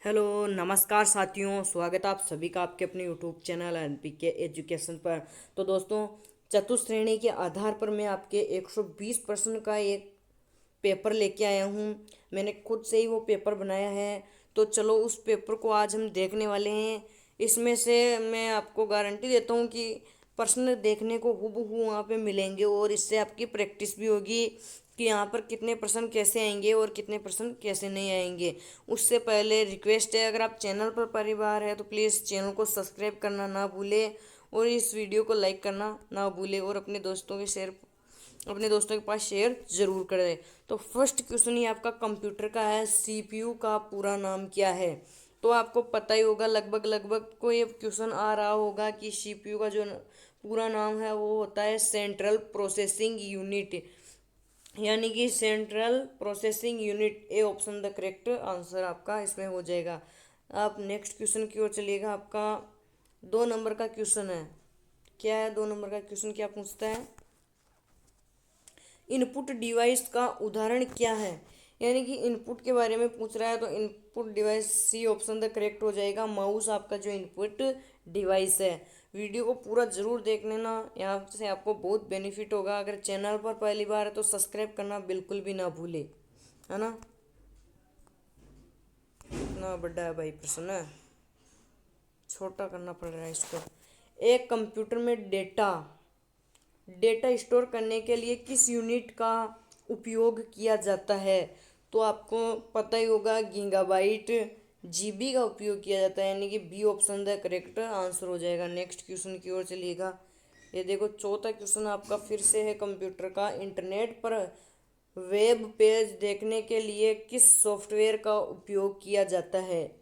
Hello नमस्कार साथियों, स्वागत है आप सभी का आपके अपने यूट्यूब चैनल एनपीके एजुकेशन पर। तो दोस्तों, चतुश्रेणी के आधार पर मैं आपके 120 प्रश्न का एक पेपर लेके आया हूँ। मैंने खुद से ही वो पेपर बनाया है। तो चलो उस पेपर को आज हम देखने वाले हैं। इसमें से मैं आपको गारंटी देता हूँ कि प्रश्न देखने को हूबहू वहाँ पे मिलेंगे और इससे आपकी प्रैक्टिस भी होगी कि यहाँ पर कितने प्रश्न कैसे आएंगे और कितने प्रश्न कैसे नहीं आएंगे। उससे पहले रिक्वेस्ट है, अगर आप चैनल पर पहली बार है तो प्लीज़ चैनल को सब्सक्राइब करना ना भूलें और इस वीडियो को लाइक करना ना भूलें और अपने दोस्तों के पास शेयर जरूर करें। तो फर्स्ट क्वेश्चन ही आपका कंप्यूटर का है, सीपीयू का पूरा नाम क्या है। तो आपको पता ही होगा, लगभग लगभग को ये क्वेश्चन आ रहा होगा कि सीपीयू का जो पूरा नाम है वो होता है सेंट्रल प्रोसेसिंग यूनिट, यानी कि central processing unit. A option the correct answer आपका इसमें हो जाएगा। आप नेक्स्ट क्वेश्चन की ओर चलिएगा। आपका 2 नंबर का क्वेश्चन है। क्या है 2 नंबर का क्वेश्चन, क्या पूछता है? इनपुट डिवाइस का उदाहरण क्या है। यानी कि इनपुट के बारे में पूछ रहा है, तो input device C option the correct हो जाएगा। माउस आपका जो इनपुट डिवाइस है। वीडियो को पूरा जरूर देख लेना, यहाँ से आपको बहुत बेनिफिट होगा। अगर चैनल पर पहली बार है तो सब्सक्राइब करना बिल्कुल भी ना भूले, है ना। इतना बड़ा है भाई प्रश्न, छोटा करना पड़ रहा है इसको। एक कंप्यूटर में डेटा डेटा स्टोर करने के लिए किस यूनिट का उपयोग किया जाता है। तो आपको पता ही होगा, गीगाबाइट जीबी का उपयोग किया जाता है, यानी कि B option the correct answer हो जाएगा। नेक्स्ट क्वेश्चन की ओर चलिएगा। ये देखो चौथा क्वेश्चन आपका फिर से है कंप्यूटर का। इंटरनेट पर वेब पेज देखने के लिए किस सॉफ्टवेयर का उपयोग किया जाता है।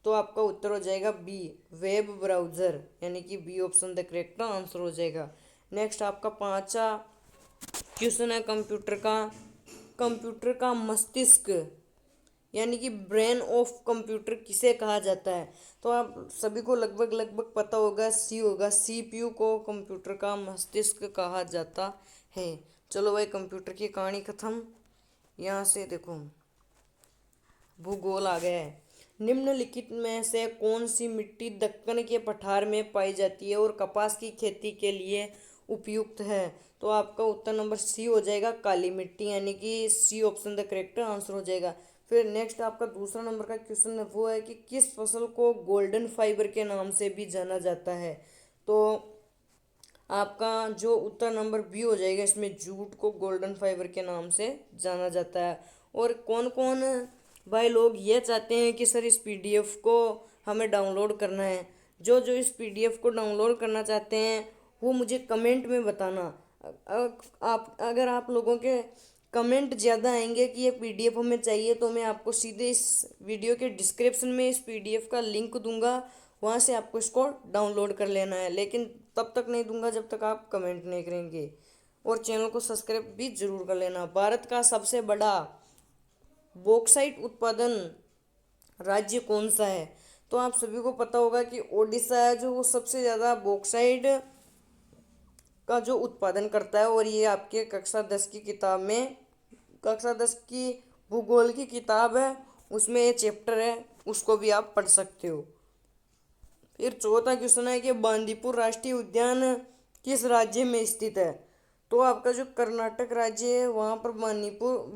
तो आपका उत्तर हो जाएगा बी, वेब ब्राउज़र, यानी कि B option the correct answer हो जाएगा। नेक्स्ट आपका पांचवा क्वेश्चन है कंप्यूटर का मस्तिष्क, यानी कि ब्रेन ऑफ कंप्यूटर किसे कहा जाता है। तो आप सभी को लगभग लगभग पता होगा, सी होगा, सीपीयू को कंप्यूटर का मस्तिष्क कहा जाता है। चलो भाई, कंप्यूटर की कहानी खत्म। यहाँ से देखो, भूगोल आ गया है। निम्नलिखित में से कौन सी मिट्टी दक्कन के पठार में पाई जाती है और कपास की खेती के लिए उपयुक्त है। तो आपका उत्तर नंबर सी हो जाएगा, काली मिट्टी, यानी कि C option the correct answer हो जाएगा। फिर नेक्स्ट आपका दूसरा नंबर का क्वेश्चन वो है कि किस फसल को गोल्डन फाइबर के नाम से भी जाना जाता है। तो आपका जो उत्तर नंबर बी हो जाएगा, इसमें जूट को गोल्डन फाइबर के नाम से जाना जाता है। और कौन कौन भाई लोग ये चाहते हैं कि सर इस पीडीएफ को हमें डाउनलोड करना है, जो जो इस पीडीएफ को डाउनलोड करना चाहते हैं वो मुझे कमेंट में बताना। अगर आप लोगों के कमेंट ज़्यादा आएंगे कि ये पीडीएफ हमें चाहिए, तो मैं आपको सीधे इस वीडियो के डिस्क्रिप्शन में इस पीडीएफ का लिंक दूंगा, वहाँ से आपको इसको डाउनलोड कर लेना है। लेकिन तब तक नहीं दूंगा जब तक आप कमेंट नहीं करेंगे। और चैनल को सब्सक्राइब भी जरूर कर लेना। भारत का सबसे बड़ा बॉक्साइट उत्पादन राज्य कौन सा है। तो आप सभी को पता होगा कि ओडिशा है जो वो सबसे ज़्यादा बॉक्साइट का जो उत्पादन करता है। और ये आपके कक्षा 10 की भूगोल की किताब है, उसमें ये चैप्टर है, उसको भी आप पढ़ सकते हो। फिर चौथा क्वेश्चन है कि बांदीपुर राष्ट्रीय उद्यान किस राज्य में स्थित है। तो आपका जो कर्नाटक राज्य है वहाँ पर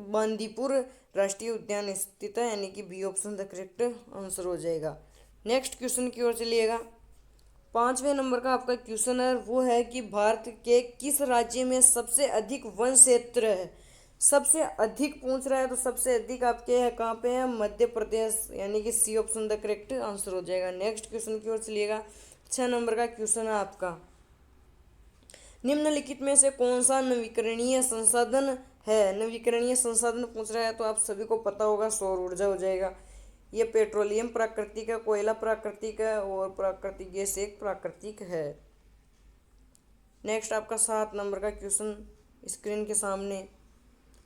बांदीपुर राष्ट्रीय उद्यान स्थित है, यानी कि B option the correct answer हो जाएगा। नेक्स्ट क्वेश्चन की ओर चलिएगा। 5वें नंबर का आपका क्वेश्चन है वो है कि भारत के किस राज्य में सबसे अधिक वन क्षेत्र है। सबसे अधिक पूछ रहा है, तो सबसे अधिक आपके है कहाँ पे है, मध्य प्रदेश, यानी कि C option the correct answer हो जाएगा। नेक्स्ट क्वेश्चन की ओर चलिएगा। 6 नंबर का क्वेश्चन है आपका, निम्नलिखित में से कौन सा नवीकरणीय संसाधन है। नवीकरणीय संसाधन पूछ रहा है, तो आप सभी को पता होगा सौर ऊर्जा हो जाएगा। ये पेट्रोलियम प्राकृतिक है, कोयला प्राकृतिक है और प्राकृतिक गैस एक प्राकृतिक है। नेक्स्ट आपका 7 नंबर का क्वेश्चन स्क्रीन के सामने,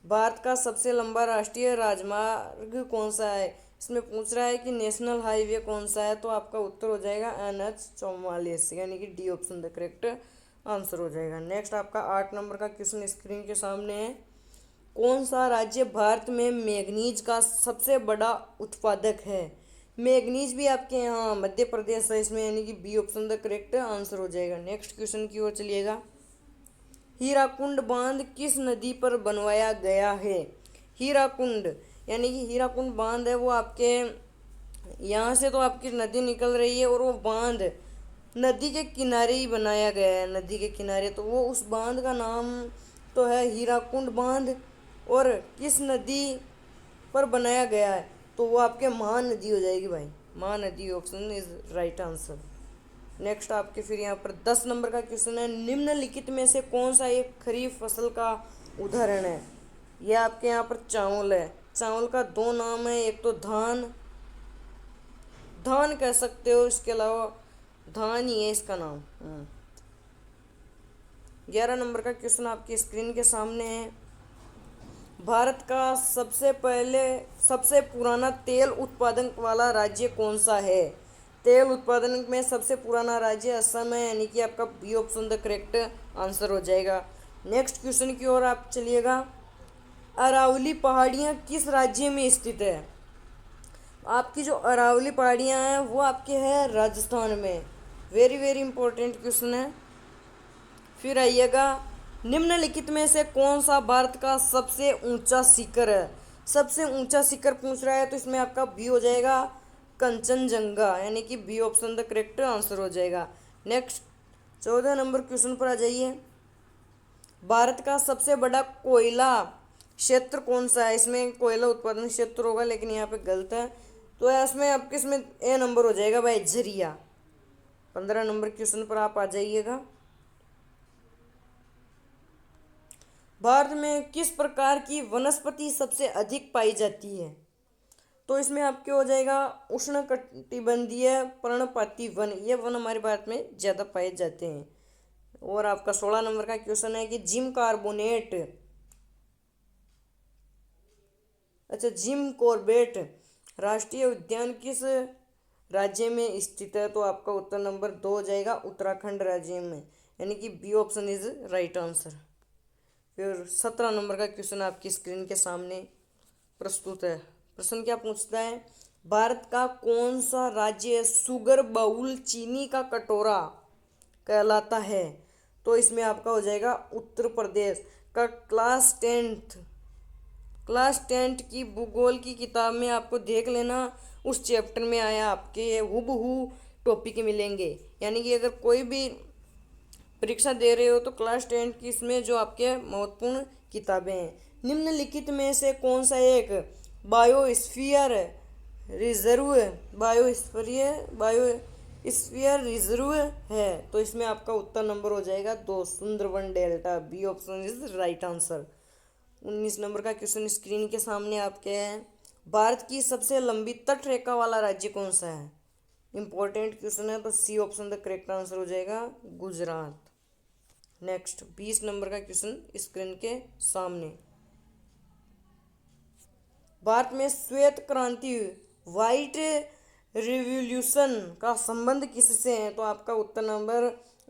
भारत का सबसे लंबा राष्ट्रीय राजमार्ग कौन सा है। इसमें पूछ रहा है कि नेशनल हाईवे कौन सा है। तो आपका उत्तर हो जाएगा NH 44, यानी कि D option the correct answer हो जाएगा। नेक्स्ट आपका 8 नंबर का क्वेश्चन स्क्रीन के सामने है, कौन सा राज्य भारत में मैग्नीज का सबसे बड़ा उत्पादक है। मैग्नीज भी आपके यहाँ मध्य प्रदेश है इसमें, यानी कि B option the correct answer हो जाएगा। नेक्स्ट क्वेश्चन की ओर चलिएगा। हीराकुंड बांध किस नदी पर बनवाया गया है? हीराकुंड यानी कि हीराकुंड बांध है वो आपके यहाँ से तो आपकी नदी निकल रही है और वो बांध नदी के किनारे ही बनाया गया है, नदी के किनारे। तो वो उस बांध का नाम तो है हीराकुंड बांध। और किस नदी पर बनाया गया है तो वो आपके महानदी हो जाएगी भाई, Mahanadi option is right answer. Next आपके फिर यहाँ पर 10 नंबर का क्वेश्चन है, निम्नलिखित में से कौन सा एक खरीफ फसल का उदाहरण है? यह आपके यहाँ पर चावल है। चावल का दो नाम है, एक तो धान, धान कह सकते हो, इसके अलावा धान ही है इसका नाम। 11 नंबर का क्वेश्चन आपकी स्क्रीन के सामने है। भारत का सबसे पुराना तेल उत्पादन वाला राज्य कौन सा है? तेल उत्पादन में सबसे पुराना राज्य असम है, यानी कि आपका B option the correct answer हो जाएगा। नेक्स्ट क्वेश्चन की ओर आप चलिएगा। अरावली पहाड़ियाँ किस राज्य में स्थित है? आपकी जो अरावली पहाड़ियाँ हैं वो आपके है राजस्थान में। वेरी वेरी इंपॉर्टेंट क्वेश्चन है। फिर आइएगा, निम्नलिखित में से कौन सा भारत का सबसे ऊंचा शिखर है? सबसे ऊंचा शिखर पूछ रहा है तो इसमें आपका बी हो जाएगा कंचनजंगा, यानी कि B option the correct answer हो जाएगा। नेक्स्ट 14 नंबर क्वेश्चन पर आ जाइए। भारत का सबसे बड़ा कोयला क्षेत्र कौन सा है? इसमें कोयला उत्पादन क्षेत्र होगा लेकिन यहाँ पे गलत है, तो इसमें आपके इसमें ए नंबर हो जाएगा भाई, झरिया। 15 नंबर क्वेश्चन पर आप आ जाइएगा। भारत में किस प्रकार की वनस्पति सबसे अधिक पाई जाती है? तो इसमें आपके हो जाएगा उष्णकटिबंधीय पर्णपाती वन, ये वन हमारे भारत में ज़्यादा पाए जाते हैं। और आपका 16 नंबर का क्वेश्चन है कि जिम कॉर्बेट राष्ट्रीय उद्यान किस राज्य में स्थित है? तो आपका उत्तर नंबर 2 हो जाएगा, उत्तराखंड राज्य में, यानी कि B option is right answer. फिर 17 नंबर का क्वेश्चन आपकी स्क्रीन के सामने प्रस्तुत है। प्रश्न क्या पूछता है, भारत का कौन सा राज्य शुगर बाउल चीनी का कटोरा कहलाता है? तो इसमें आपका हो जाएगा उत्तर प्रदेश का। क्लास टेंथ की भूगोल की किताब में आपको देख लेना, उस चैप्टर में आया आपके हुबहू टॉपिक मिलेंगे। यानी कि अगर कोई भी परीक्षा दे रहे हो तो क्लास 10 की इसमें जो आपके महत्वपूर्ण किताबें हैं। निम्नलिखित में से कौन सा एक बायोस्फीयर रिजर्व बायोस्फीयर रिजर्व है? तो इसमें आपका उत्तर नंबर हो जाएगा 2, Sundarban delta, B option is right answer. 19 number का क्वेश्चन स्क्रीन के सामने आपके है। भारत की सबसे लंबी तट रेखा वाला राज्य कौन सा है? इंपॉर्टेंट क्वेश्चन है, तो C option the correct answer हो जाएगा, गुजरात। नेक्स्ट 20 नंबर का क्वेश्चन स्क्रीन के सामने। भारत में श्वेत क्रांति व्हाइट रिवॉल्यूशन का संबंध किससे है? तो आपका उत्तर नंबर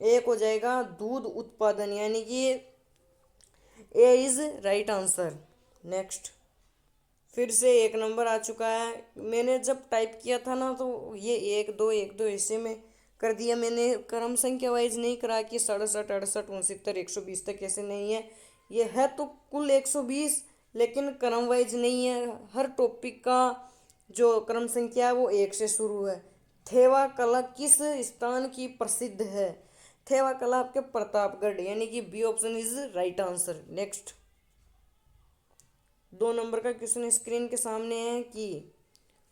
1 हो जाएगा, दूध उत्पादन, यानी कि ए इज राइट आंसर। नेक्स्ट फिर से 1 नंबर आ चुका है। मैंने जब टाइप किया था ना तो ये 1 2 हिस्से में कर दिया मैंने, क्रम संख्या वाइज नहीं करा कि 67 68 69 120 तक, ऐसे नहीं है। ये है तो कुल 120, लेकिन क्रम वाइज नहीं है। हर टॉपिक का जो क्रम संख्या है वो 1 से शुरू है। थेवा कला किस स्थान की प्रसिद्ध है? थेवा कला आपके प्रतापगढ़, यानी कि B option is right answer. Next 2 number का क्वेश्चन स्क्रीन के सामने है कि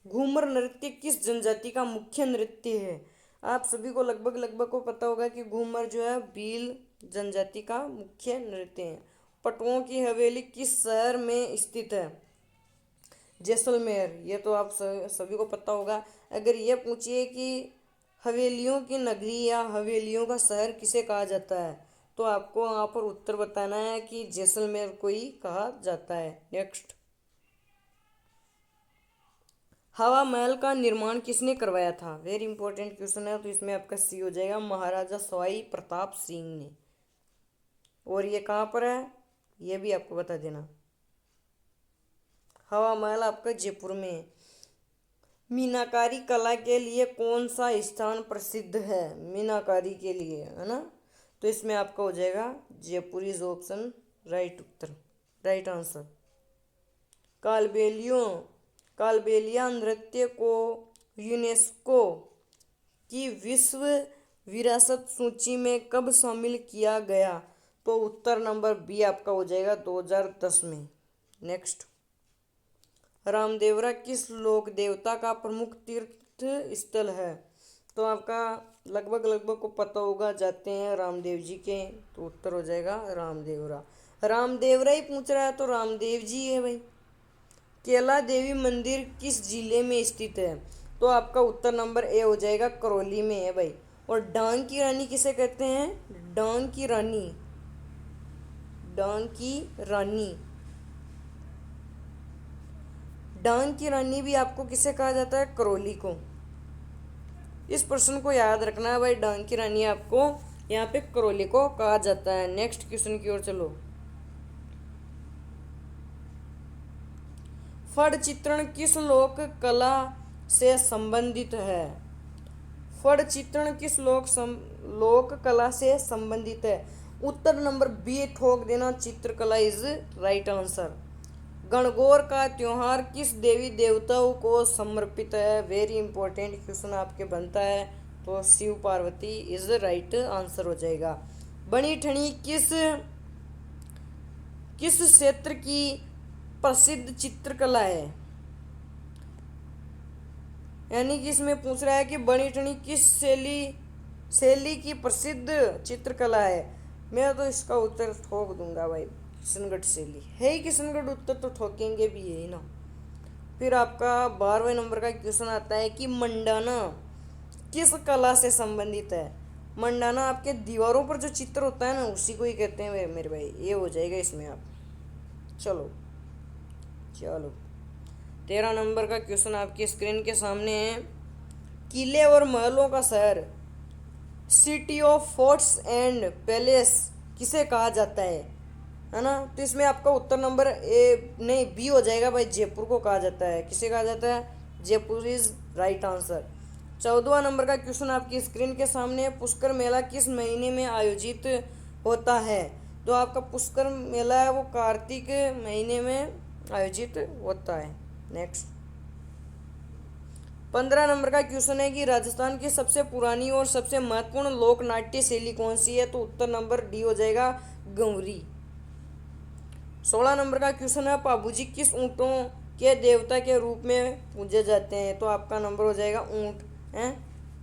घूमर नृत्य किस जनजाति का मुख्य नृत्य है? आप सभी को लगभग को पता होगा कि घूमर जो है भील जनजाति का मुख्य नृत्य है। पटुओं की हवेली किस शहर में स्थित है? जैसलमेर, ये तो आप सभी को पता होगा। अगर ये पूछिए कि हवेलियों की नगरी या हवेलियों का शहर किसे कहा जाता है, तो आपको वहाँ पर उत्तर बताना है कि जैसलमेर को ही कहा जाता है। नेक्स्ट, हवा महल का निर्माण किसने करवाया था? वेरी इंपॉर्टेंट क्वेश्चन है, तो इसमें आपका सी हो जाएगा, महाराजा सवाई प्रताप सिंह ने। और ये कहाँ पर है ये भी आपको बता देना। हवा महल आपका जयपुर में है। मीनाकारी कला के लिए कौन सा स्थान प्रसिद्ध है? मीनाकारी के लिए, है ना? तो इसमें आपका हो जाएगा जयपुर इज ऑप्शन राइट उत्तर, राइट आंसर। कालबेलियों कालबेलिया नृत्य को यूनेस्को की विश्व विरासत सूची में कब शामिल किया गया? तो उत्तर नंबर बी आपका हो जाएगा 2010 में। नेक्स्ट, रामदेवरा किस लोक देवता का प्रमुख तीर्थ स्थल है? तो आपका लगभग को पता होगा, जाते हैं रामदेव जी के, तो उत्तर हो जाएगा रामदेवरा। रामदेवरा ही पूछ रहा है तो रामदेव जी है भाई। केला देवी मंदिर किस जिले में स्थित है? तो आपका उत्तर नंबर ए हो जाएगा करौली में है भाई। और डांग की रानी किसे कहते हैं? डांग की रानी, डांग की रानी, डांग की रानी भी आपको किसे कहा जाता है? करौली को। इस प्रश्न को याद रखना है भाई, डांग की रानी आपको यहाँ पे करौली को कहा जाता है। नेक्स्ट क्वेश्चन की ओर चलो। फड़ चित्रण किस लोक कला से संबंधित है? फड़ चित्रण किस लोक कला से संबंधित है? उत्तर नंबर बी ठोक देना, चित्रकला इज राइट आंसर। गणगौर का त्योहार किस देवी देवताओं को समर्पित है? वेरी इंपॉर्टेंट क्वेश्चन आपके बनता है, तो Shiv Parvati is right answer हो जाएगा। बनी ठनी किस क्षेत्र की प्रसिद्ध चित्रकला है? यानी कि इसमें पूछ रहा है कि बनी ठनी किस शैली की प्रसिद्ध चित्रकला है। मैं तो इसका उत्तर ठोक दूंगा भाई, किशनगढ़ शैली है ही। किशनगढ़ उत्तर तो ठोकेंगे भी यही ना। फिर आपका 12वें नंबर का क्वेश्चन आता है कि मंडाना किस कला से संबंधित है? मंडाना आपके दीवारों पर जो चित्र होता है ना, उसी को ही कहते हैं मेरे भाई। ये हो जाएगा इसमें आप। चलो 13 नंबर का क्वेश्चन आपकी स्क्रीन के सामने है। किले और महलों का शहर, city of forts and palace किसे कहा जाता है ना? तो इसमें आपका उत्तर नंबर ए नहीं बी हो जाएगा भाई, जयपुर को कहा जाता है। किसे कहा जाता है? Jaipur is right answer. 14वां नंबर का क्वेश्चन आपकी स्क्रीन के सामने है। पुष्कर मेला किस महीने में आयोजित होता है? तो आपका पुष्कर मेला है वो कार्तिक महीने में आयोजित होता है। नेक्स्ट, 15 नंबर का क्वेश्चन है कि राजस्थान की सबसे पुरानी और सबसे महत्वपूर्ण लोक नाट्य शैली कौन सी है? तो उत्तर नंबर डी हो जाएगा गंवरी। 16 नंबर का क्वेश्चन है पाबूजी किस ऊँटों के देवता के रूप में पूजे जाते हैं? तो आपका नंबर हो जाएगा ऊँट है।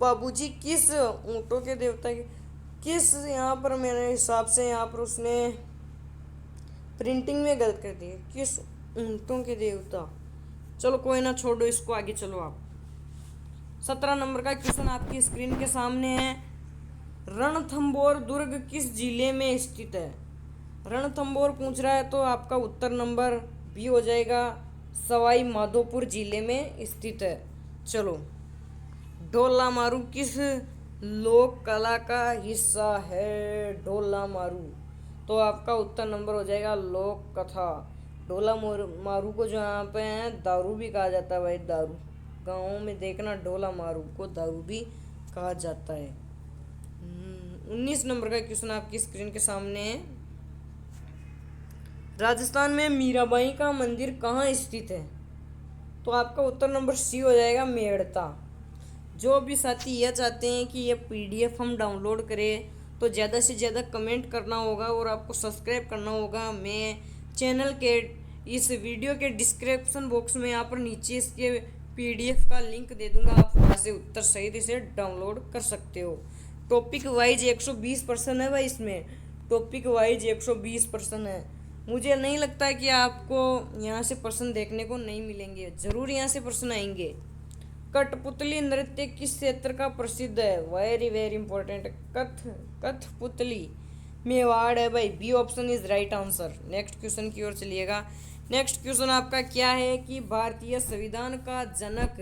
पाबूजी किस ऊँटों के देवता के किस, यहाँ पर मेरे हिसाब से यहाँ पर उसने प्रिंटिंग में गलत कर दी है, किस ऊँटों के देवता। चलो कोई ना, छोड़ो इसको, आगे चलो आप। 17 नंबर का क्वेश्चन आपकी स्क्रीन के सामने है। रणथंभौर दुर्ग किस जिले में स्थित है? रणथंभौर पूछ रहा है तो आपका उत्तर नंबर बी हो जाएगा, सवाई माधोपुर जिले में स्थित है। चलो, ढोला मारू किस लोक कला का हिस्सा है? ढोला मारू, तो आपका उत्तर नंबर हो जाएगा लोक कथा। ढोला मारू को जो यहाँ पे है दारू भी कहा जाता है भाई, दारू। गाँव में देखना ढोला मारू को दारू भी कहा जाता है। 19 नंबर का क्वेश्चन आपकी स्क्रीन के सामने है। राजस्थान में मीराबाई का मंदिर कहाँ स्थित है? तो आपका उत्तर नंबर सी हो जाएगा, मेड़ता। जो भी साथी यह चाहते हैं कि ये PDF हम डाउनलोड करें, तो ज़्यादा से ज़्यादा कमेंट करना होगा और आपको सब्सक्राइब करना होगा। मैं चैनल के इस वीडियो के डिस्क्रिप्शन बॉक्स में यहाँ पर नीचे इसके PDF का लिंक दे दूंगा, आप वहाँ से उत्तर सही से डाउनलोड कर सकते हो। टॉपिक वाइज 120% है भाई, इसमें टॉपिक वाइज 120% है। मुझे नहीं लगता है कि आपको यहाँ से प्रश्न देखने को नहीं मिलेंगे, ज़रूर यहाँ से प्रश्न आएंगे। कठपुतली नृत्य किस क्षेत्र का प्रसिद्ध है? Very very important. कठपुतली मेवाड़ है भाई, B option is right answer. Next question की ओर चलिएगा। नेक्स्ट क्वेश्चन आपका क्या है कि भारतीय संविधान का जनक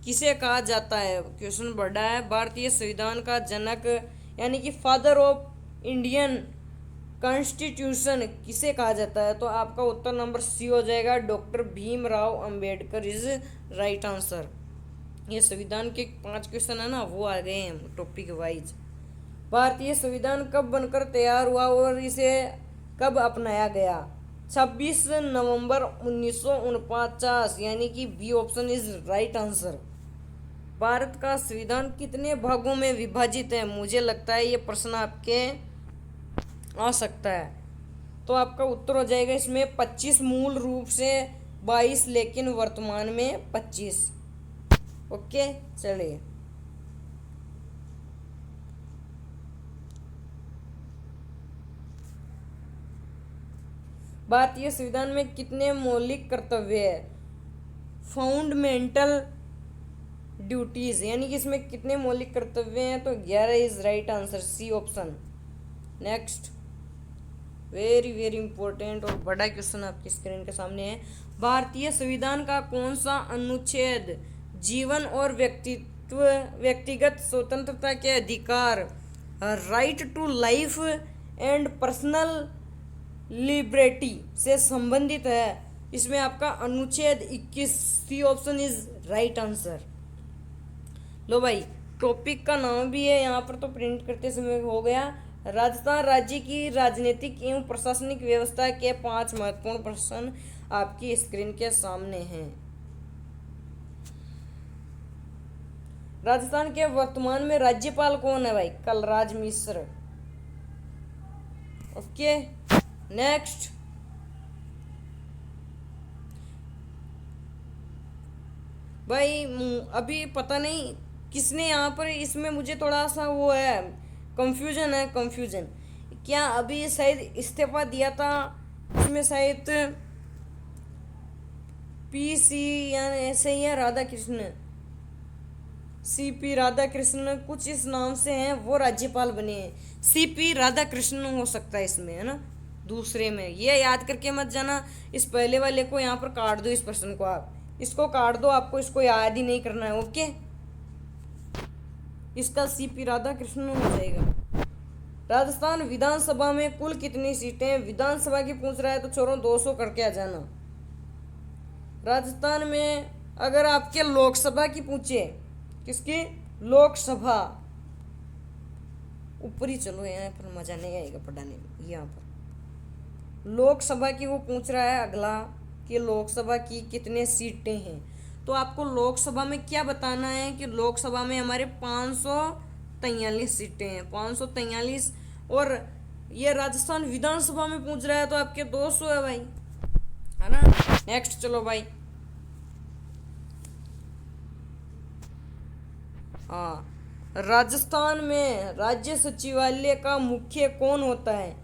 किसे कहा जाता है? क्वेश्चन बड़ा है। भारतीय संविधान का जनक यानी कि फादर ऑफ इंडियन कॉन्स्टिट्यूशन किसे कहा जाता है? तो आपका उत्तर नंबर सी हो जाएगा, doctor Bhimrao Ambedkar is right answer. ये संविधान के 5 क्वेश्चन है ना, वो आ गए हैं टॉपिक वाइज। भारतीय संविधान कब बनकर तैयार हुआ और इसे कब अपनाया गया? 26 नवंबर 1949, यानी कि B option is right answer. Bharat का संविधान कितने भागों में विभाजित है? मुझे लगता है ये प्रश्न आपके आ सकता है। तो आपका उत्तर हो जाएगा इसमें 25, मूल रूप से 22, लेकिन वर्तमान में 25। ओके, चलिए। भारतीय संविधान में कितने मौलिक कर्तव्य है? फाउंडेमेंटल ड्यूटीज, यानी कि इसमें कितने मौलिक कर्तव्य हैं? तो 11 is right answer, C option. Next, very very important और बड़ा क्वेश्चन आपकी स्क्रीन के सामने है। भारतीय संविधान का कौन सा अनुच्छेद जीवन और व्यक्तिगत स्वतंत्रता के अधिकार, right to life and personal liberty से संबंधित है? इसमें आपका अनुच्छेद 21, C option is right answer. लो भाई, टॉपिक का नाम भी है यहाँ पर, तो प्रिंट करते समय हो गया। राजस्थान राज्य की राजनीतिक एवं प्रशासनिक व्यवस्था के 5 महत्वपूर्ण प्रश्न आपकी स्क्रीन के सामने हैं। राजस्थान के वर्तमान में राज्यपाल कौन है भाई? कलराज मिश्र। ओके, नेक्स्ट, भाई अभी पता नहीं किसने यहाँ पर, इसमें मुझे थोड़ा सा वो है, कंफ्यूजन। क्या अभी शायद इस्तीफा दिया था? इसमें शायद PC यानी ऐसे ही है, राधा कृष्ण, CP राधा कृष्ण कुछ इस नाम से हैं, वो राज्यपाल बने हैं। CP राधा कृष्ण हो सकता है इसमें, है ना। दूसरे में ये याद करके मत जाना, इस पहले वाले को यहाँ पर काट दो, इस प्रश्न को आप इसको काट दो, आपको इसको याद ही नहीं करना है। ओके, इसका CP राधा कृष्ण हो जाएगा। राजस्थान विधानसभा में कुल कितनी सीटें? विधानसभा की पूछ रहा है तो छोरो 200 करके आ जाना। राजस्थान में अगर आपके लोकसभा की पूछे, किसकी? लोकसभा, ऊपर ही चलो, यहाँ पर मजा नहीं आएगा पढ़ाने में। यहाँ पर लोकसभा की वो पूछ रहा है अगला कि लोकसभा की कितने सीटें हैं। तो आपको लोकसभा में क्या बताना है कि लोकसभा में हमारे 543 सीटें हैं, 543। और ये राजस्थान विधानसभा में पूछ रहा है तो आपके 200 है भाई, है ना। नेक्स्ट चलो भाई, हाँ, राजस्थान में राज्य सचिवालय का मुख्य कौन होता है?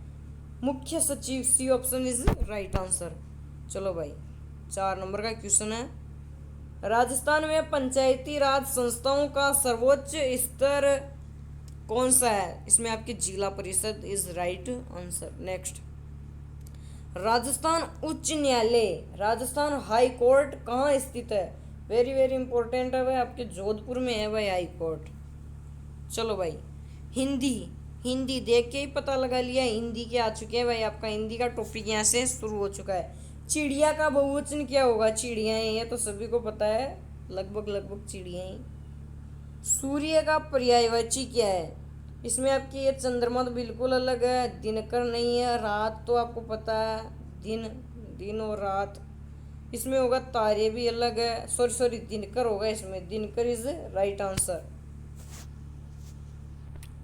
मुख्य सचिव, C option is right answer. चलो भाई, 4 नंबर का क्वेश्चन है। राजस्थान में पंचायती राज संस्थाओं का सर्वोच्च स्तर कौन सा है? इसमें आपकी जिला परिषद is right answer. Next, Rajasthan उच्च न्यायालय, राजस्थान हाई कोर्ट कहाँ स्थित है? वेरी वेरी इंपॉर्टेंट है भाई, आपके जोधपुर में है भाई हाई कोर्ट। चलो भाई, हिंदी देख के ही पता लगा लिया, हिंदी के आ चुके हैं भाई। आपका हिंदी का टॉपिक यहाँ से शुरू हो चुका है। चिड़िया का बहुवचन क्या होगा? चिड़िया ही है, तो सभी को पता है, लगभग चिड़िया ही। सूर्य का पर्यायवाची क्या है? इसमें आपकी ये चंद्रमा तो बिल्कुल अलग है, दिनकर नहीं है, रात तो आपको पता है, दिन और रात। इसमें होगा तारे भी अलग है, सॉरी दिनकर होगा इसमें, Dinkar is right answer.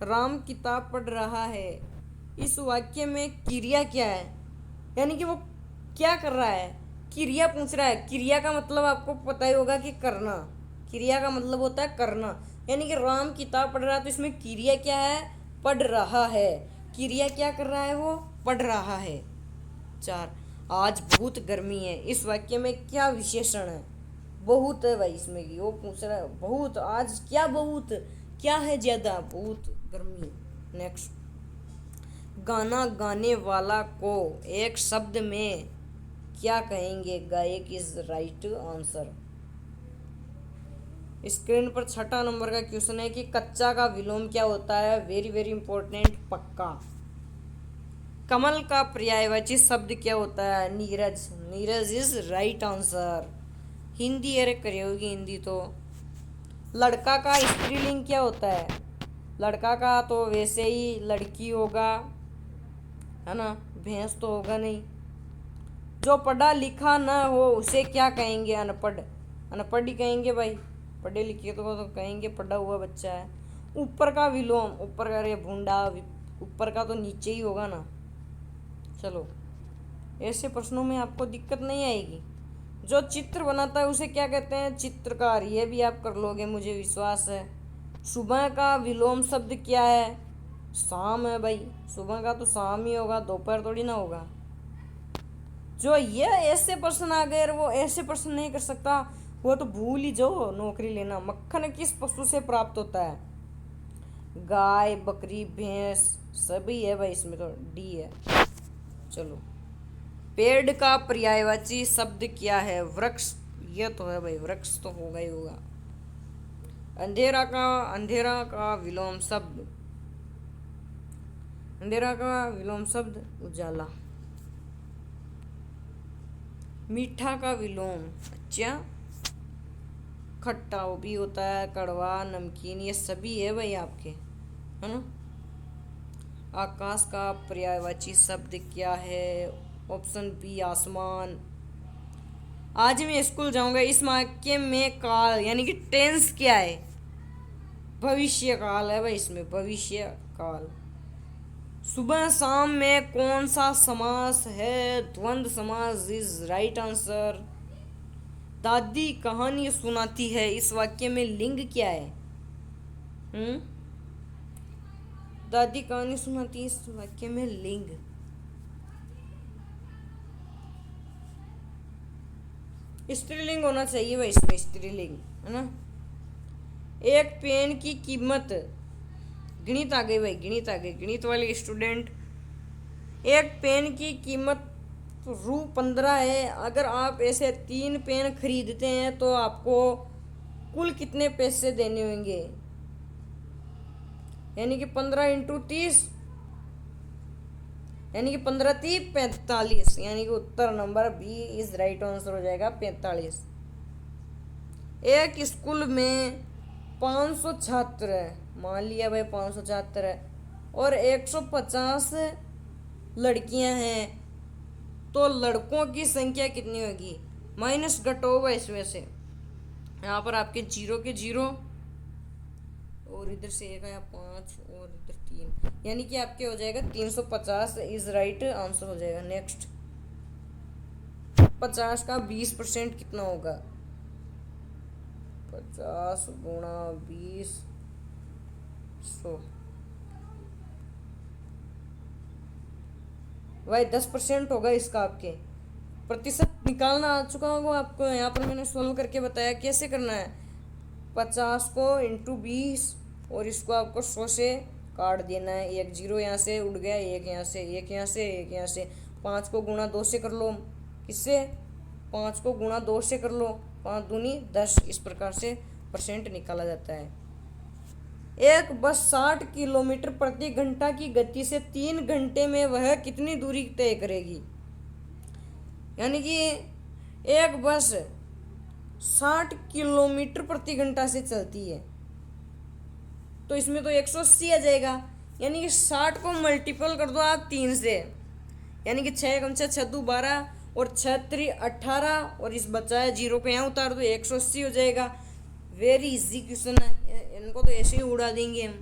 Ram किताब पढ़ रहा है, इस वाक्य में क्रिया क्या है? यानी कि वो क्या कर रहा है? क्रिया पूछ रहा है। क्रिया का मतलब आपको पता ही होगा कि करना, क्रिया का मतलब होता है करना। यानी कि राम किताब पढ़ रहा है, तो इसमें क्रिया क्या है? पढ़ रहा है। क्रिया क्या कर रहा है? वो पढ़ रहा है। 4, आज बहुत गर्मी है, इस वाक्य में क्या विशेषण है? बहुत है भाई, इसमें की वो पूछ रहा है बहुत, आज क्या बहुत, क्या है ज्यादा? बहुत गर्मी। नेक्स्ट, गाना गाने वाला को एक शब्द में क्या कहेंगे? गायक इज राइट आंसर। स्क्रीन पर 6 नंबर का क्वेश्चन है कि कच्चा का विलोम क्या होता है? वेरी वेरी इंपॉर्टेंट, पक्का। कमल का पर्यायवाची शब्द क्या होता है? Neeraj is right answer. Hindi अरे करी होगी हिंदी तो। लड़का का स्त्रीलिंग क्या होता है? लड़का का तो वैसे ही लड़की होगा, है ना, भैंस तो होगा नहीं। जो पढ़ा लिखा ना हो उसे क्या कहेंगे? अनपढ़। अनपढ़ ही कहेंगे भाई। पढ़े लिखे तो कहेंगे पढ़ा हुआ बच्चा है। ऊपर का विलोम, ऊपर का, अरे भूंडा, ऊपर का तो नीचे ही होगा ना। चलो, ऐसे प्रश्नों में आपको दिक्कत नहीं आएगी। जो चित्र बनाता है उसे क्या कहते हैं? चित्रकार। ये भी आप कर लोगे, मुझे विश्वास है। सुबह का विलोम शब्द क्या है? शाम है भाई। सुबह का तो शाम ही होगा, दोपहर थोड़ी ना होगा। जो ये ऐसे प्रश्न आ गए, वो ऐसे प्रश्न नहीं कर सकता, वो तो भूल ही जाओ नौकरी लेना। मक्खन किस पशु से प्राप्त होता है? गाय, बकरी, भैंस, सभी है भाई, इसमें तो डी है। चलो, पेड़ का पर्यायवाची शब्द क्या है? वृक्ष। ये तो है भाई, वृक्ष तो होगा ही होगा। अंधेरा का विलोम शब्द, अंधेरा का विलोम शब्द उजाला। मीठा का विलोम, अच्छा, खट्टा वो भी होता है, कड़वा, नमकीन, ये सभी है भाई आपके, है ना। आकाश का पर्यायवाची शब्द क्या है? ऑप्शन बी, आसमान। आज मैं स्कूल जाऊंगा, इस वाक्य में काल यानी कि टेंस क्या है? भविष्य काल है भाई, इसमें भविष्य काल। सुबह शाम में कौन सा समास है? द्वंद्व समास इज राइट आंसर। दादी कहानी सुनाती है, इस वाक्य में लिंग क्या है? हम्म, दादी कहानी सुनाती है, इस वाक्य में लिंग। स्त्रीलिंग होना चाहिए भाई इसमें, स्त्रीलिंग, है ना। एक पेन की कीमत, गणित आ गई भाई, गणित आ गई, गणित वाले स्टूडेंट। एक पेन की कीमत ₹15 है। अगर आप ऐसे 3 पेन खरीदते हैं तो आपको कुल कितने पैसे देने होंगे? यानी कि 15 इंटू 30, यानी कि 15 30 45, यानी कि उत्तर नंबर बी इज राइट आंसर हो जाएगा 45। एक स्कूल में 500 छात्र है, मान लिया भाई 500 छात्र है, और 150 लड़कियां हैं, तो लड़कों की संख्या कितनी होगी? माइनस घटो होगा इसमें से। यहाँ पर आपके जीरो के जीरो, और इधर से एक आया 5 और इधर 3, यानी कि आपके हो जाएगा 350 इज राइट आंसर हो जाएगा। नेक्स्ट, 50 का 20% कितना होगा? 50 गुणा 20, 100 भाई, 10% होगा इसका। आपके प्रतिशत निकालना आ चुका होगा आपको, यहाँ पर मैंने सोल्व करके बताया कैसे करना है। 50 को इंटू 20, और इसको आपको 100 से काट देना है। एक जीरो यहाँ से उड़ गया, एक यहाँ से, एक यहाँ से, एक यहाँ से। 5 को गुणा 2 से कर लो, किससे? 5 को गुणा 2 से कर लो, 5 दूनी 10। इस प्रकार से परसेंट निकाला जाता है। एक बस 60 किलोमीटर प्रति घंटा की गति से 3 घंटे में वह कितनी दूरी तय करेगी? यानी कि एक बस 60 किलोमीटर प्रति घंटा से चलती है, तो इसमें तो 180 आ जाएगा। यानी कि 60 को मल्टीपल कर दो आप 3 से, यानी कि 6 कम 6 दू 12, और 6 3 18, और इस बचाए जीरो को यहाँ उतार दो, 180 हो जाएगा। वेरी इजी क्वेश्चन है, इनको तो ऐसे ही उड़ा देंगे हम।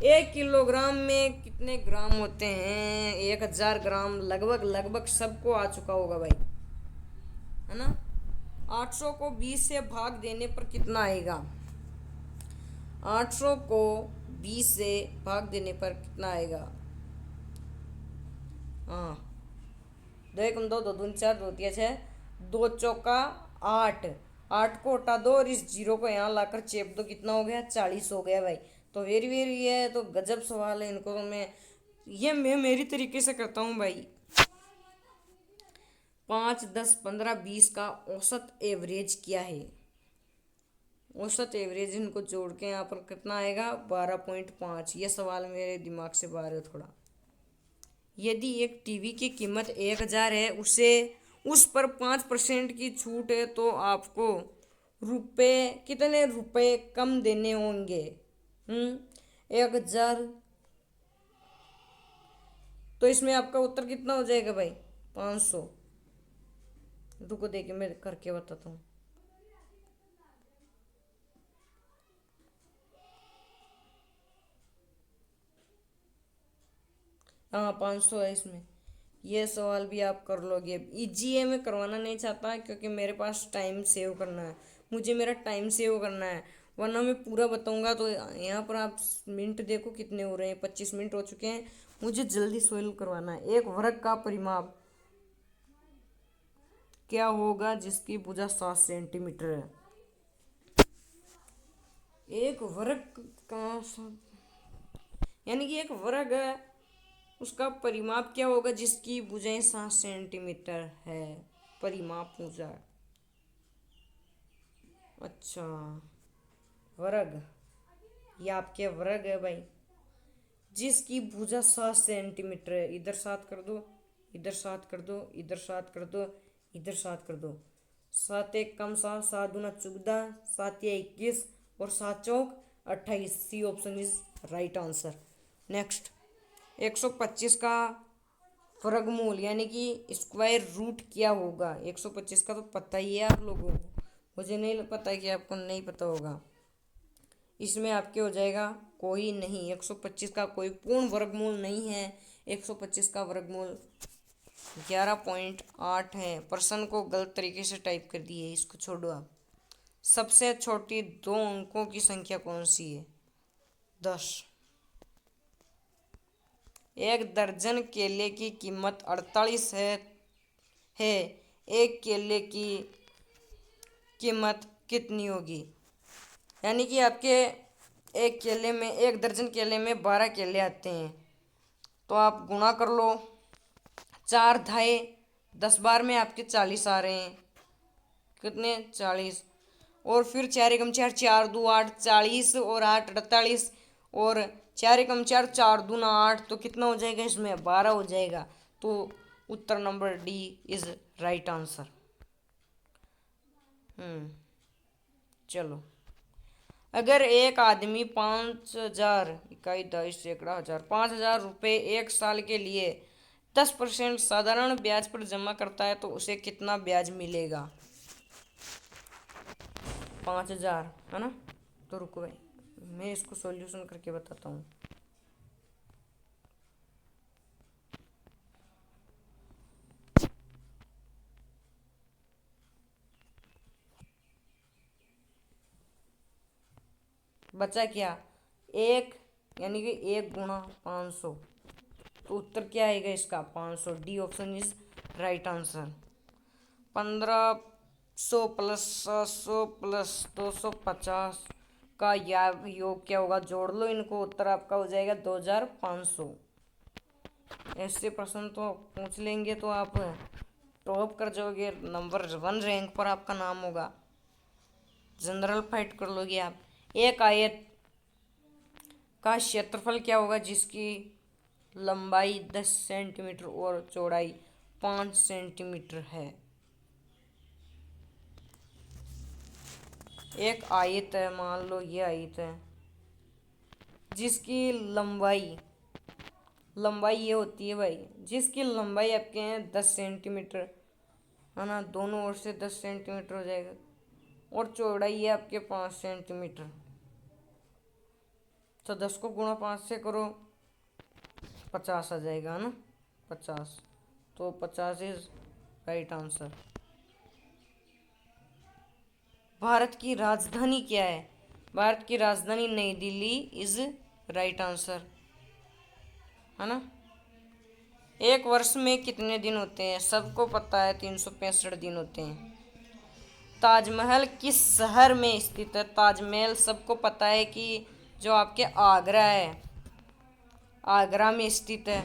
1 किलोग्राम में कितने ग्राम होते हैं? 1000 ग्राम, लगभग लगभग सबको आ चुका होगा भाई, है ना। 800 को 20 से भाग देने पर कितना आएगा? 800 को 20 से भाग देने पर कितना आएगा? हाँ, 2 एकम 2, 2 दूनी 4, 2 तिया 6, 2 चौका 8, 8 को हटा दो और इस जीरो को यहाँ लाकर चेप दो, कितना हो गया? 40 हो गया भाई। तो वेरी वेरी है, तो गजब सवाल है, इनको तो मैं मेरी तरीके से करता हूँ भाई। 5 10 15 20 का औसत एवरेज क्या है? औसत एवरेज इनको जोड़ के यहाँ पर कितना आएगा? 12.5। ये सवाल मेरे दिमाग से बाहर है थोड़ा। यदि एक टीवी की कीमत 1000 है, उसे उस पर 5% की छूट है, तो आपको रुपए कितने रुपए कम देने होंगे? 1,000। तो इसमें आपका उत्तर कितना हो जाएगा भाई? 500। रुको देखिए मैं करके बताता हूँ। हाँ 500 है इसमें। ये सवाल भी आप कर लोगे। इजी है, मैं करवाना नहीं चाहता क्योंकि मेरे पास टाइम सेव करना है। मुझे मेरा टाइम सेव करना है, वरना मैं पूरा बताऊंगा तो यहाँ पर आप मिनट देखो कितने हो रहे हैं, 25 मिनट हो चुके हैं। मुझे जल्दी सॉल्व करवाना है। एक वर्ग का परिमाप क्या होगा जिसकी भुजा 7 सेंटीमीटर है? एक वर्ग का यानी कि एक वर्ग है, उसका परिमाप क्या होगा जिसकी भुजाएं 7 सेंटीमीटर है? परिमाप पूछा। अच्छा, वर्ग, ये आपके वर्ग है भाई, जिसकी भुजा 7 सेंटीमीटर है। इधर 7 कर दो, इधर 7 कर दो, इधर 7 कर दो, इधर 7 कर दो। 7 1 कम 7, 7 दूना 14, 7 या 21 और 7 चौक 28। C option is right answer. Next, 125 का वर्गमूल यानी कि स्क्वायर रूट क्या होगा? 125 का तो पता ही है आप लोगों को, मुझे नहीं पता कि आपको नहीं पता होगा। इसमें आपके हो जाएगा कोई नहीं। 125 का कोई पूर्ण वर्गमूल नहीं है। 125 का वर्गमूल 11.8 है। प्रश्न को गलत तरीके से टाइप कर दिए, इसको छोड़ो आप। सबसे छोटी 2 अंकों की संख्या कौन सी है? 10। 1 दर्जन केले की कीमत 48 है। एक केले की कीमत कितनी होगी? यानी कि आपके एक दर्जन केले में 12 केले आते हैं, तो आप गुणा कर लो। 4 ढाई 10 बार में आपके 40 आ रहे हैं। कितने? 40। और फिर 4 एकम 4, 4 2 8, 40 और 8 48 और 4 एकम 4, 4 दूना 8, तो कितना हो जाएगा? इसमें 12 हो जाएगा। तो उत्तर नंबर डी इज राइट आंसर। चलो, अगर एक आदमी 5,000 इकाई 10 सैकड़ा 1000 5,000 रुपये 1 साल के लिए 10% साधारण ब्याज पर जमा करता है तो उसे कितना ब्याज मिलेगा? 5,000 है ना? तो रुको भाई, मैं इसको सॉल्यूशन करके बताता हूँ। बचा क्या? एक, यानी कि 1 गुणा 500। तो उत्तर क्या आएगा इसका? 500। D option is right answer. 1,500 plus 700 plus 250 का योग क्या होगा? जोड़ लो इनको, उत्तर आपका हो जाएगा 2,500। ऐसे प्रश्न तो पूछ लेंगे तो आप टॉप कर जाओगे, नंबर 1 रैंक पर आपका नाम होगा। जनरल फाइट कर लोगे आप। एक आयत का क्षेत्रफल क्या होगा जिसकी लंबाई 10 सेंटीमीटर और चौड़ाई 5 सेंटीमीटर है? एक आयत है, मान लो ये आयत है, जिसकी लंबाई ये होती है भाई, जिसकी लंबाई आपके हैं 10 सेंटीमीटर, है ना? दोनों ओर से 10 सेंटीमीटर हो जाएगा और चौड़ाई है आपके 5 सेंटीमीटर। तो 10 को गुणा 5 से करो, 50 आ जाएगा, है ना? 50। तो 50 इज राइट आंसर। भारत की राजधानी क्या है? भारत की राजधानी नई दिल्ली इज राइट आंसर, है ना? एक वर्ष में कितने दिन होते हैं? सबको पता है 365 दिन होते हैं। ताजमहल किस शहर में स्थित है? ताजमहल सबको पता है कि जो आपके आगरा है, आगरा में स्थित है।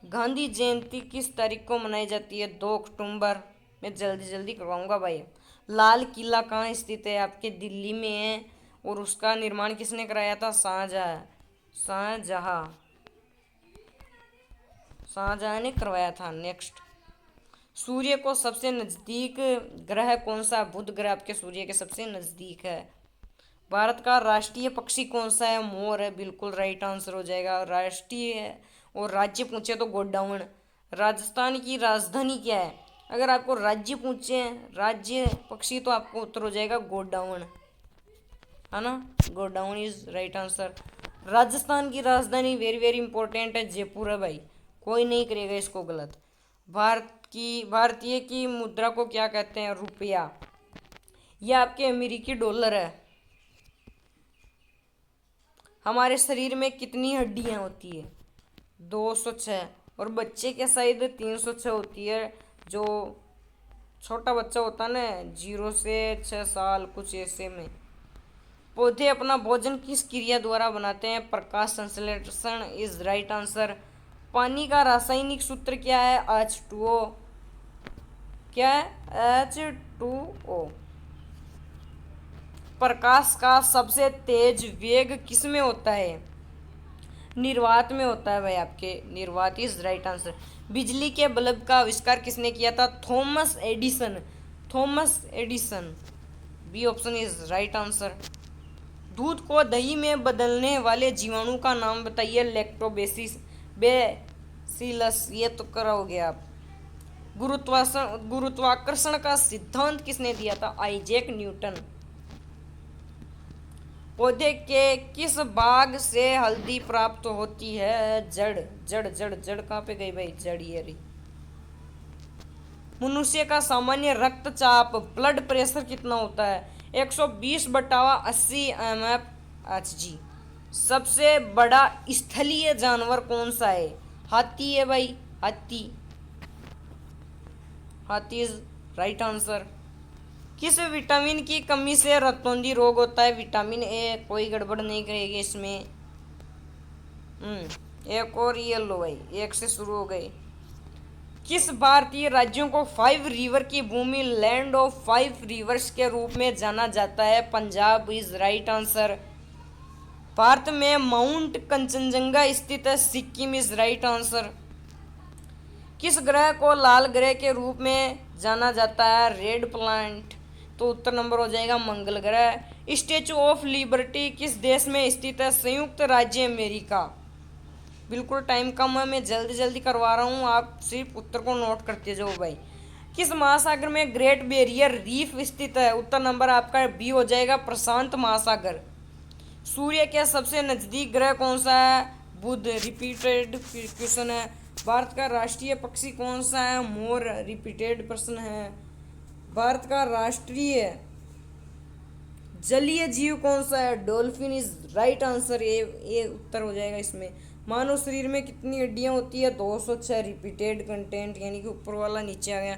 गांधी जयंती किस तारीख को मनाई जाती है? 2 अक्टूबर। मैं जल्दी जल्दी करवाऊंगा भाई। लाल किला कहाँ स्थित है? आपके दिल्ली में है और उसका निर्माण किसने कराया था? शाहजहां। शाहजहां शाहजहां ने करवाया था। नेक्स्ट, सूर्य को सबसे नजदीक ग्रह कौन सा? बुध ग्रह आपके सूर्य के सबसे नजदीक है। भारत का राष्ट्रीय पक्षी कौन सा है? मोर है, बिल्कुल राइट आंसर हो जाएगा। राष्ट्रीय है और राज्य पूछे तो गोडाउन। राजस्थान की राजधानी क्या है? अगर आपको राज्य पूछे, राज्य पक्षी, तो आपको उत्तर हो जाएगा गोडाउन, है ना। Godown is right answer. Rajasthan की राजधानी वेरी वेरी इंपॉर्टेंट है, जयपुर है भाई, कोई नहीं करेगा इसको गलत। भारतीय की मुद्रा को क्या कहते हैं? रुपया। यह आपके अमेरिकी डॉलर है। हमारे शरीर में कितनी हड्डियां होती है? 206। और बच्चे के शायद 306 होती है। जो छोटा बच्चा होता है ना, 0 से 6 साल, कुछ ऐसे में। पौधे अपना भोजन किस क्रिया द्वारा बनाते हैं? प्रकाश संश्लेषण इज राइट आंसर। पानी का रासायनिक सूत्र क्या है? H2O। क्या है? H2O। प्रकाश का सबसे तेज वेग किस में होता है? निर्वात में होता है भाई, आपके निर्वात इज राइट आंसर। बिजली के बल्ब का आविष्कार किसने किया था? Thomas Edison. Thomas Edison, B option is right answer. दूध को दही में बदलने वाले जीवाणु का नाम बताइए। लैक्टोबेसिस बेसिलस, ये तो कराओगे आप। गुरुत्वाकर्षण का सिद्धांत किसने दिया था? Isaac Newton. पौधे के किस भाग से हल्दी प्राप्त होती है? जड़। जड़ जड़ जड़ कहाँ पे गई भाई? जड़ ये रही। मनुष्य का सामान्य रक्तचाप, ब्लड प्रेशर कितना होता है? 120/80 mmHg। सबसे बड़ा स्थलीय जानवर कौन सा है? हाथी है भाई, हाथी। हाथी इज राइट आंसर। किस विटामिन की कमी से रतौंधी रोग होता है? विटामिन ए, कोई गड़बड़ नहीं करेगी इसमें। एक और ये लो भाई, एक से शुरू हो गई। किस भारतीय राज्यों को 5 रिवर की भूमि, लैंड ऑफ 5 रिवर्स के रूप में जाना जाता है? Punjab is right answer. Bharat में माउंट कंचनजंगा स्थित है? Sikkim is right answer. किस ग्रह को लाल ग्रह के रूप में जाना जाता है? रेड प्लैनेट, तो उत्तर नंबर हो जाएगा मंगल ग्रह। स्टैचू ऑफ लिबर्टी किस देश में स्थित है? संयुक्त राज्य अमेरिका। बिल्कुल टाइम कम है, मैं जल्दी जल्दी करवा रहा हूँ, आप सिर्फ उत्तर को नोट करते जाओ भाई। किस महासागर में ग्रेट बैरियर रीफ स्थित है? उत्तर नंबर आपका बी हो जाएगा, प्रशांत महासागर। सूर्य के सबसे नजदीक ग्रह कौन सा है? बुध। रिपीटेड क्वेश्चन है। भारत का राष्ट्रीय पक्षी कौन सा है? मोर। रिपीटेड प्रश्न है। भारत का राष्ट्रीय जलीय जीव कौन सा है? Dolphin is right answer. ये उत्तर हो जाएगा इसमें। मानव शरीर में कितनी हड्डियां होती है? 206। रिपीटेड कंटेंट, यानी कि ऊपर वाला नीचे आ गया।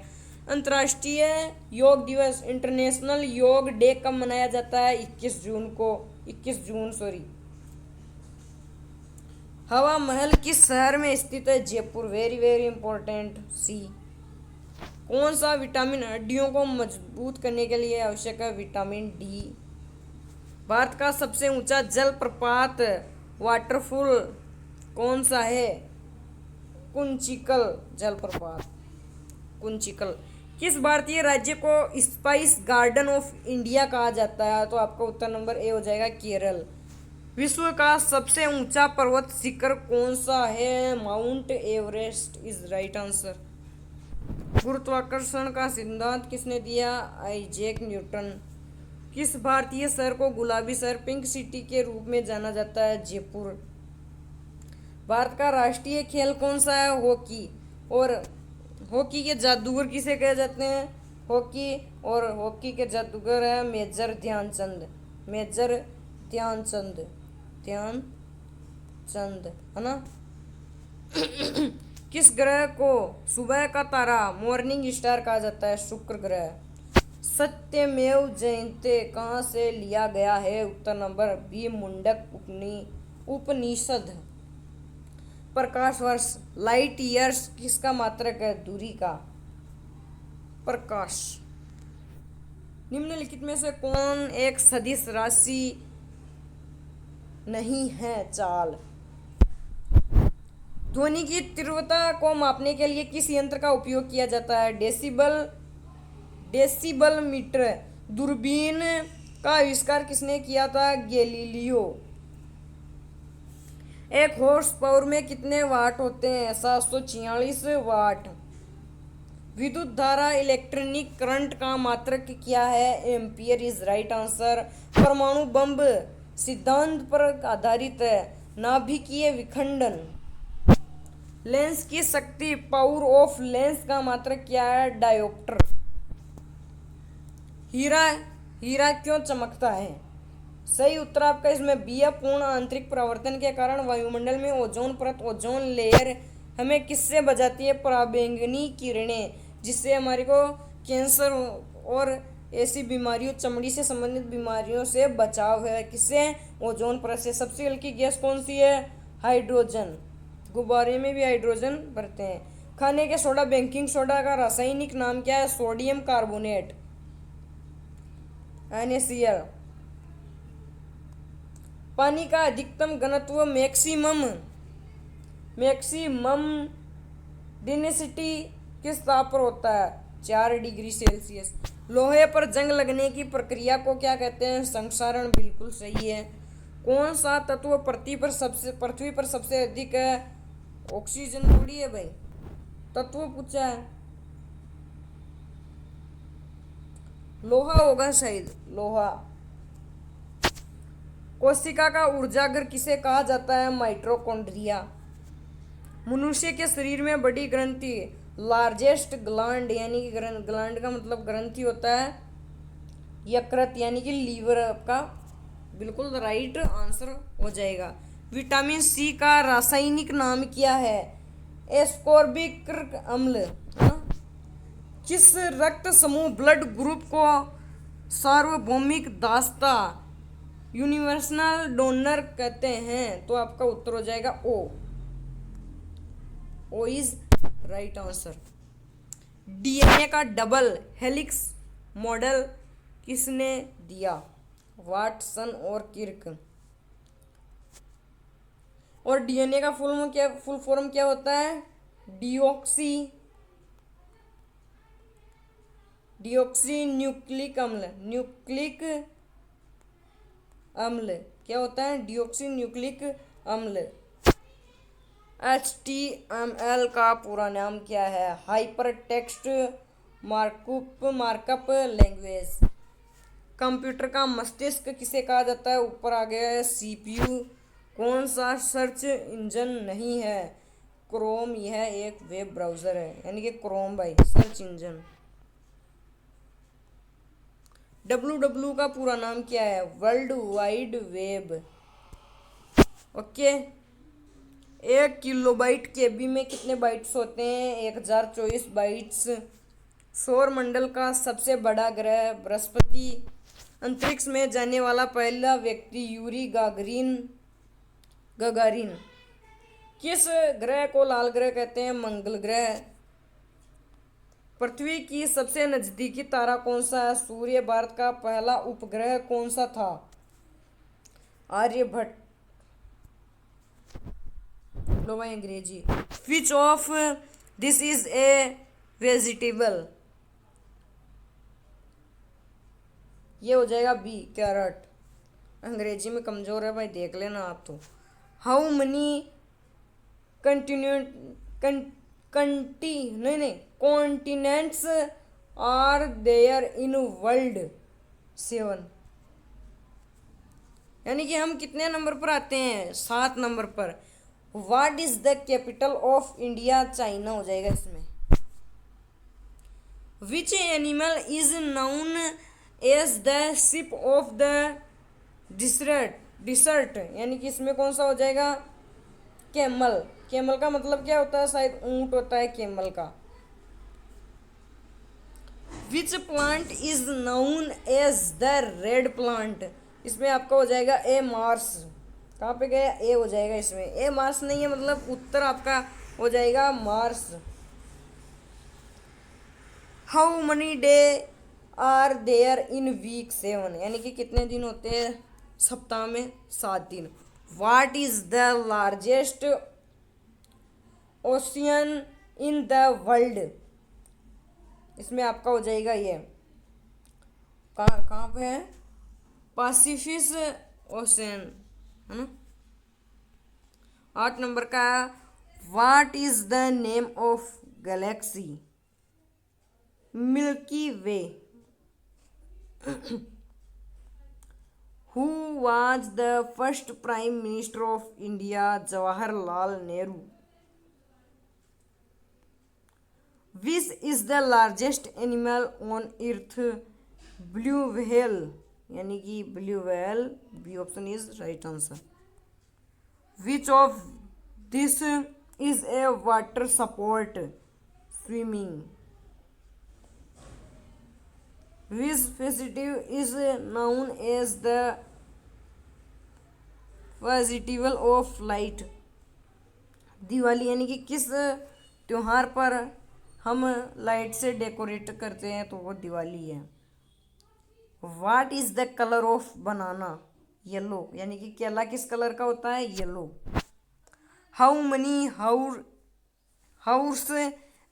अंतर्राष्ट्रीय योग दिवस, इंटरनेशनल योग डे कब मनाया जाता है? 21 जून को। 21 जून, सॉरी। हवा महल किस शहर में स्थित है? Jaipur. Very very important. C. कौन सा विटामिन हड्डियों को मजबूत करने के लिए आवश्यक है? Vitamin D. भारत का सबसे ऊंचा जलप्रपात, वाटरफॉल, कौन सा है? कुंचिकल जलप्रपात, कुंचिकल। किस भारतीय राज्य को स्पाइस गार्डन ऑफ इंडिया कहा जाता है? तो आपका उत्तर नंबर ए हो जाएगा, केरल। विश्व का सबसे ऊंचा पर्वत शिखर कौन सा है? Mount Everest is right answer. गुरुत्वाकर्षण का सिद्धांत किसने दिया? Isaac Newton. किस भारतीय शहर को गुलाबी शहर, पिंक सिटी के रूप में जाना जाता है? जयपुर। भारत का राष्ट्रीय खेल कौन सा है? हॉकी। और हॉकी के जादूगर किसे कहे जाते हैं? हॉकी और हॉकी के जादूगर है मेजर ध्यानचंद। मेजर ध्यानचंद, ध्यानचंद, है ना। किस ग्रह को सुबह का तारा, मॉर्निंग स्टार कहा जाता है? शुक्र ग्रह। सत्यमेव जयते कहाँ से लिया गया है? उत्तर नंबर बी, मुंडक उपनिषद। प्रकाश वर्ष, लाइट ईयर्स, किसका मात्रक है? दूरी का। प्रकाश। निम्नलिखित में से कौन एक सदिश राशि नहीं है? चाल। ध्वनि की तीव्रता को मापने के लिए किस यंत्र का उपयोग किया जाता है? Decibel meter. दूरबीन का आविष्कार किसने किया था? गैलीलियो। एक हॉर्स पावर में कितने वाट होते हैं? 746 वाट। विद्युत धारा इलेक्ट्रिक करंट का मात्रक क्या है? Ampere is right answer. परमाणु बम सिद्धांत पर आधारित है। नाभिकीय विखंडन। लेंस की शक्ति पावर ऑफ लेंस का मात्रक क्या है? डायोप्टर। हीरा हीरा क्यों चमकता है? सही उत्तर आपका इसमें बी है। पूर्ण आंतरिक परावर्तन के कारण वायुमंडल में ओजोन परत ओजोन लेयर हमें किससे बचाती है? पराबैंगनी किरणें, जिससे हमारे को कैंसर और ऐसी बीमारियों, चमड़ी से संबंधित बीमारियों से बचाव है। किससे? ओजोन परत से। सबसे हल्की गैस कौन सी है? हाइड्रोजन। गुब्बारे में भी हाइड्रोजन भरते हैं। खाने के सोडा बेकिंग सोडा का रासायनिक नाम क्या है? Sodium carbonate, NaCl। पानी का अधिकतम घनत्व मैक्सिमम डेंसिटी किस ताप पर होता है? 4 डिग्री सेल्सियस। लोहे पर जंग लगने की प्रक्रिया को क्या कहते हैं? संक्षारण। बिल्कुल सही है। कौन सा तत्व पृथ्वी पर सबसे अधिक है? ऑक्सीजन थोड़ी है भाई, तत्व पूछा है। लोहा होगा शायद, लोहा। कोशिका का ऊर्जाघर किसे कहा जाता है? माइटोकॉन्ड्रिया। मनुष्य के शरीर में बड़ी ग्रंथि, लार्जेस्ट ग्लैंड, यानी कि ग्लैंड का मतलब ग्रंथि होता है यकृत, यानी कि लीवर का। बिल्कुल राइट आंसर हो जाएगा। विटामिन सी का रासायनिक नाम क्या है? एस्कॉर्बिक अम्ल। किस रक्त समूह ब्लड ग्रुप को सार्वभौमिक दाता, यूनिवर्सल डोनर कहते हैं? तो आपका उत्तर हो जाएगा O is right answer. DNA का डबल हेलिक्स मॉडल किसने दिया? वाटसन और किर्क। और डीएनए का फुल फॉर्म क्या होता है? डिऑक्सी न्यूक्लिक अम्ल क्या होता है? डिऑक्सी न्यूक्लिक अम्ल। HTML का पूरा नाम क्या है? Hyper text markup language. Computer का मस्तिष्क किसे कहा जाता है? ऊपर आ गया है CPU। कौन सा सर्च इंजन नहीं है? क्रोम। यह एक वेब ब्राउजर है, यानी कि क्रोम भाई सर्च इंजन। WW का पूरा नाम क्या है? World wide web. Okay. 1 kilobyte KB में कितने बाइट्स होते हैं? 1024 बाइट्स। सौर मंडल का सबसे बड़ा ग्रह बृहस्पति। अंतरिक्ष में जाने वाला पहला व्यक्ति यूरी गगारिन। किस ग्रह को लाल ग्रह कहते हैं? मंगल ग्रह। पृथ्वी की सबसे नजदीकी तारा कौन सा है? सूर्य। भारत का पहला उपग्रह कौन सा था? आर्यभट्ट। लो भाई अंग्रेजी। विच of this is A vegetable? ये हो जाएगा बी, कैरेट। अंग्रेजी में कमजोर है भाई, देख लेना आप तो। How many continents are there in world? 7। यानी कि हम कितने नंबर पर आते हैं? 7 नंबर पर। What is the capital of India? China हो जाएगा इसमें। Which animal is known as the ship of the desert? यानी कि इसमें कौन सा हो जाएगा? कैमल। कैमल का मतलब क्या होता है? शायद ऊंट होता है कैमल का। Which plant is known as the red plant? इसमें आपका हो जाएगा ए, मार्स। कहाँ पे गया? ए हो जाएगा इसमें। ए मार्स नहीं है, मतलब उत्तर आपका हो जाएगा Mars. How many day are there in week? 7। यानी कि कितने दिन होते हैं सप्ताह में? 7 दिन। What is the largest ocean in the world. इसमें आपका हो जाएगा ये, कहाँ कहाँ पे है, पैसिफिक ओशियन, है ना। 8 नंबर का, what is the name of galaxy, Milky Way. Who was the first prime minister of India, Jawaharlal Nehru. Which is the largest animal on earth, blue whale, यानी कि blue whale, B option is right answer. Which of this is a water sport, swimming. Which festival is known as the festival of light, Diwali, यानी कि किस त्योहार पर हम light से decorate करते हैं, तो वो दिवाली है। What is the color of banana, yellow, यानी कि केला किस कलर का होता है, yellow. How many hours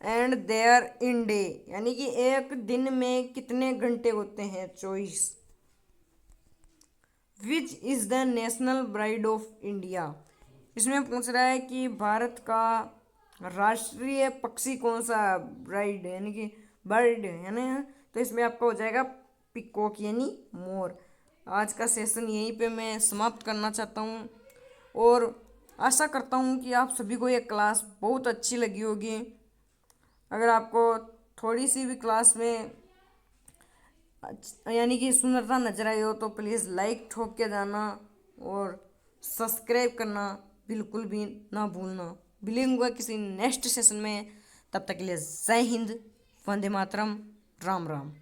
and there in day, यानी कि एक दिन में कितने घंटे होते हैं, 24। विच is the national bride of India, इसमें पूछ रहा है कि भारत का राष्ट्रीय पक्षी कौन सा, ब्राइड यानी कि बर्ड है ना, तो इसमें आपका हो जाएगा पिकॉक यानी मोर। आज का सेशन यहीं पे मैं समाप्त करना चाहता हूँ और आशा करता हूँ कि आप सभी को ये क्लास बहुत अच्छी लगी होगी। अगर आपको थोड़ी सी भी क्लास में यानी कि सुंदरता नजर आई हो तो प्लीज़ लाइक ठोक के जाना और सब्सक्राइब करना बिल्कुल भी ना भूलना। मिलेंगे किसी नेक्स्ट सेशन में, तब तक के लिए जय हिंद, वंदे मातरम, राम राम।